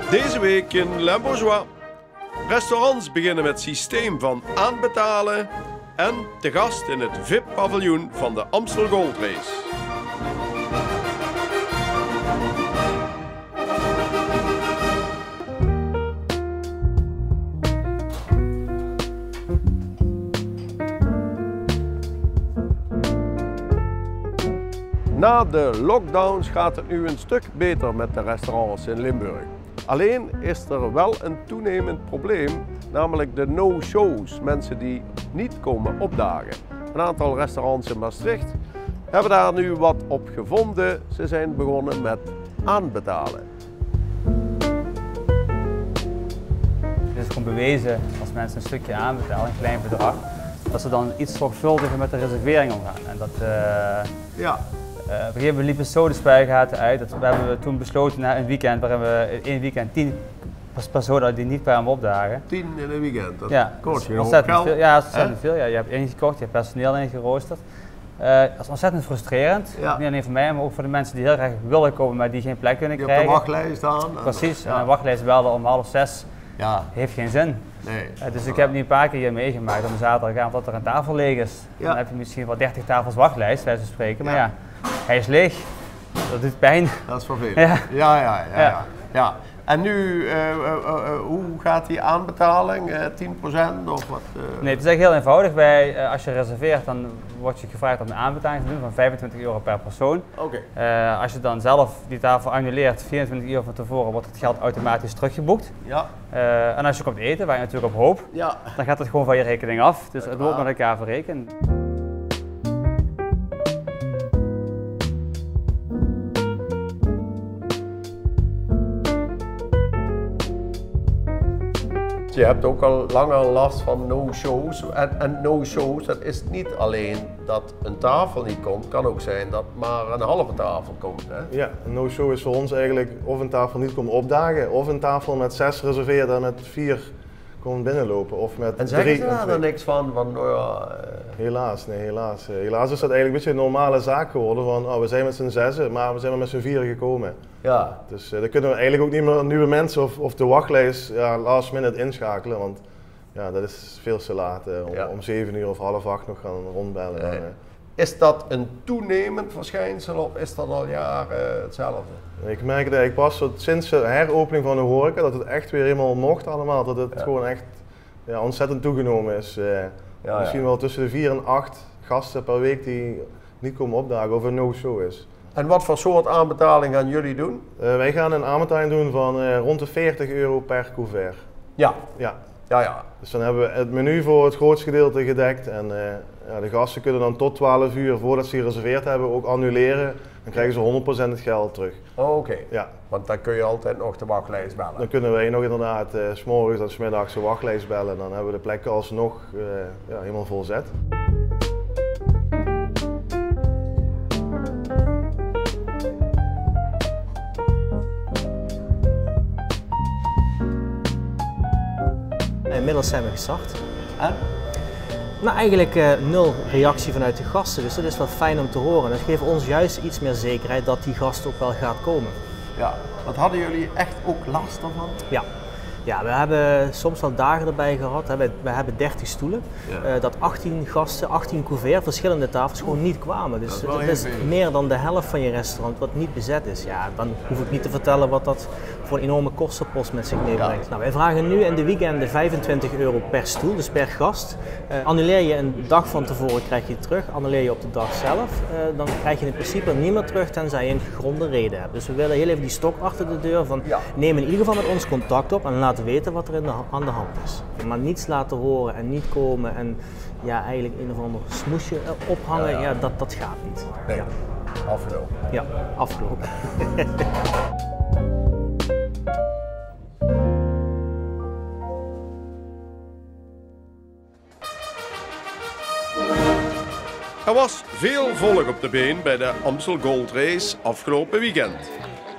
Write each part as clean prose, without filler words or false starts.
Deze week in Limbourgeois. Restaurants beginnen met systeem van aanbetalen en te gast in het VIP-paviljoen van de Amstel Gold Race. Na de lockdowns gaat het nu een stuk beter met de restaurants in Limburg. Alleen is er wel een toenemend probleem, namelijk de no-shows, mensen die niet komen opdagen. Een aantal restaurants in Maastricht hebben daar nu wat op gevonden. Ze zijn begonnen met aanbetalen. Het is gewoon bewezen als mensen een stukje aanbetalen, een klein bedrag, dat ze dan iets zorgvuldiger met de reservering omgaan. En dat, Ja. op een gegeven moment liepen zo de spuigaten uit. We hebben toen besloten na een weekend, waarin we in één weekend 10 personen die niet kwamen opdagen. 10 in een weekend, dat ja, kost je ontzettend geld. veel. Ja, dat is ontzettend veel. Ja, je hebt ingekocht, je hebt personeel ingeroosterd. Dat is ontzettend frustrerend. Ja. Niet alleen voor mij, maar ook voor de mensen die heel graag willen komen, maar die geen plek kunnen Je krijgen. hebt een wachtlijst aan. Precies, Ja. en een wachtlijst belden om 5:30 Ja. heeft geen zin. Nee. Dus ik heb nu een paar keer hier meegemaakt op een zaterdagavond dat er een tafel leeg is. Ja. Dan heb je misschien wel 30 tafels wachtlijst, bij wijze van spreken. Maar Ja. ja, hij is leeg. Dat doet pijn. Dat is vervelend. Ja. Ja. En nu, hoe gaat die aanbetaling? 10% of wat? Nee, het is eigenlijk heel eenvoudig. Als je reserveert, dan word je gevraagd om een aanbetaling te doen van €25 per persoon. Oké. Als je dan zelf die tafel annuleert, 24 uur van tevoren, wordt het geld automatisch teruggeboekt. Ja. En als je komt eten, waar je natuurlijk op hoopt, Ja. dan gaat het gewoon van je rekening af. Dus het wordt met elkaar verrekend. Je hebt ook al langer last van no-shows. En no-shows, dat is niet alleen dat een tafel niet komt, het kan ook zijn dat maar een halve tafel komt. Hè? Ja, een no-show is voor ons eigenlijk of een tafel niet komt opdagen, of een tafel met 6 reserveert en met 4 komt binnenlopen. Of met En zeggen 3 ze daar dan niks van? Nou ja, Helaas, nee, helaas. Helaas is dat eigenlijk een beetje een normale zaak geworden van we zijn met z'n 6, maar we zijn maar met z'n 4 gekomen. ja. Dus dan kunnen we eigenlijk ook niet meer nieuwe mensen of de wachtlijst last minute inschakelen, want ja, dat is veel te laat om 7 uur of 7:30 nog gaan rondbellen. Nee. Is dat een toenemend verschijnsel of is dat al jaren hetzelfde? Ik merk het eigenlijk pas sinds de heropening van de horeca dat het echt weer helemaal mocht allemaal, dat het gewoon echt ontzettend toegenomen is. Misschien wel tussen de 4 en 8 gasten per week die niet komen opdagen of een no-show is. En wat voor soort aanbetaling gaan jullie doen? Wij gaan een aanbetaling doen van rond de €40 per couvert. Ja. Ja. Ja. Dus dan hebben we het menu voor het grootste gedeelte gedekt en de gasten kunnen dan tot 12 uur voordat ze gereserveerd hebben ook annuleren. Dan krijgen ze 100% het geld terug. Oké. Ja. Want dan kun je altijd nog de wachtlijst bellen. Dan kunnen wij nog inderdaad 's morgens en 's middags de wachtlijst bellen en dan hebben we de plekken alsnog helemaal volzet. Inmiddels zijn we gestart. En? Nou, eigenlijk 0 reactie vanuit de gasten, dus dat is wel fijn om te horen. Dat geeft ons juist iets meer zekerheid dat die gast ook wel gaat komen. Ja, wat hadden jullie echt ook last ervan? Ja, we hebben soms wel dagen erbij gehad. We hebben 30 stoelen, dat 18 gasten, 18 couverts, verschillende tafels gewoon niet kwamen. Dus dat is meer dan de helft van je restaurant wat niet bezet is. Ja, dan hoef ik niet te vertellen wat dat voor een enorme kostenpost met zich meebrengt. Ja. Nou, wij vragen nu in de weekenden €25 per stoel, dus per gast. Annuleer je een dag van tevoren, krijg je het terug. Annuleer je op de dag zelf, dan krijg je in principe niet meer terug tenzij je een gegronde reden hebt. Dus we willen heel even die stok achter de deur van neem in ieder geval met ons contact op en laat weten wat er aan de hand is. Maar niets laten horen en niet komen en eigenlijk een of ander smoesje ophangen, dat gaat niet. Nee, afgelopen. Ja, afgelopen. Er was veel volk op de been bij de Amstel Gold Race afgelopen weekend.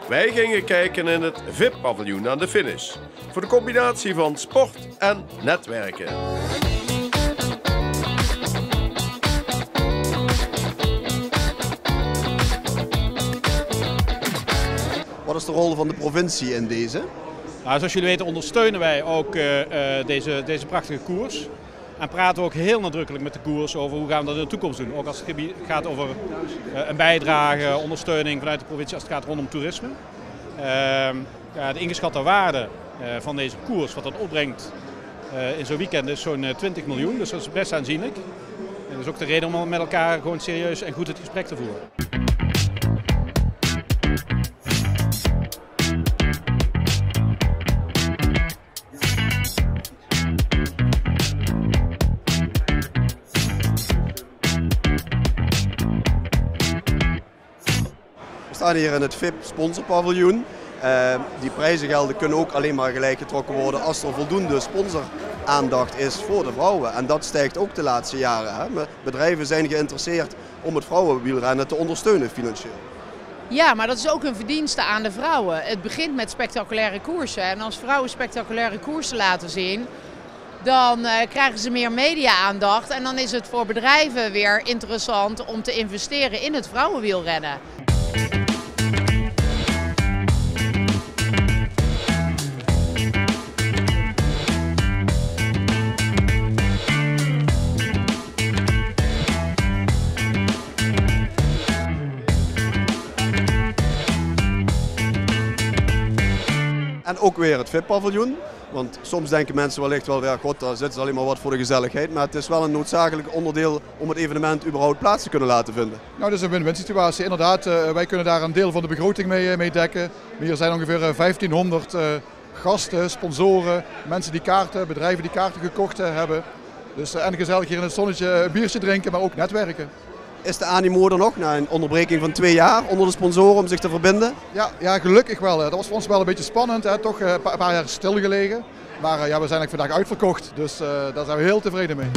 Wij gingen kijken in het VIP-paviljoen aan de finish. Voor de combinatie van sport en netwerken. Wat is de rol van de provincie in deze? Nou, zoals jullie weten ondersteunen wij ook deze prachtige koers. En praten we ook heel nadrukkelijk met de koers over hoe gaan we dat in de toekomst doen. Ook als het gaat over een bijdrage, ondersteuning vanuit de provincie als het gaat rondom toerisme. De ingeschatte waarde van deze koers, wat dat opbrengt in zo'n weekend, is zo'n 20 miljoen. Dus dat is best aanzienlijk. En dat is ook de reden om met elkaar gewoon serieus en goed het gesprek te voeren. We staan hier in het VIP sponsorpaviljoen. Die prijzengelden kunnen ook alleen maar gelijk getrokken worden als er voldoende sponsoraandacht is voor de vrouwen. En dat stijgt ook de laatste jaren. Hè. Bedrijven zijn geïnteresseerd om het vrouwenwielrennen te ondersteunen financieel. Ja, maar dat is ook een verdienste aan de vrouwen. Het begint met spectaculaire koersen. En als vrouwen spectaculaire koersen laten zien, dan krijgen ze meer media-aandacht. En dan is het voor bedrijven weer interessant om te investeren in het vrouwenwielrennen. En ook weer het VIP-paviljoen. Want soms denken mensen wellicht wel, ja, god, daar zitten ze alleen maar wat voor de gezelligheid. Maar het is wel een noodzakelijk onderdeel om het evenement überhaupt plaats te kunnen laten vinden. Nou, dat is een win-win situatie. Inderdaad, wij kunnen daar een deel van de begroting mee dekken. Hier zijn ongeveer 1500 gasten, sponsoren, mensen die kaarten, bedrijven die kaarten gekocht hebben. Dus en gezellig hier in het zonnetje een biertje drinken, maar ook netwerken. Is de animo er nog na een onderbreking van 2 jaar onder de sponsoren om zich te verbinden? Ja, gelukkig wel. Dat was voor ons wel een beetje spannend. Hè. Toch een paar jaar stilgelegen. Maar ja, we zijn vandaag uitverkocht. Dus daar zijn we heel tevreden mee.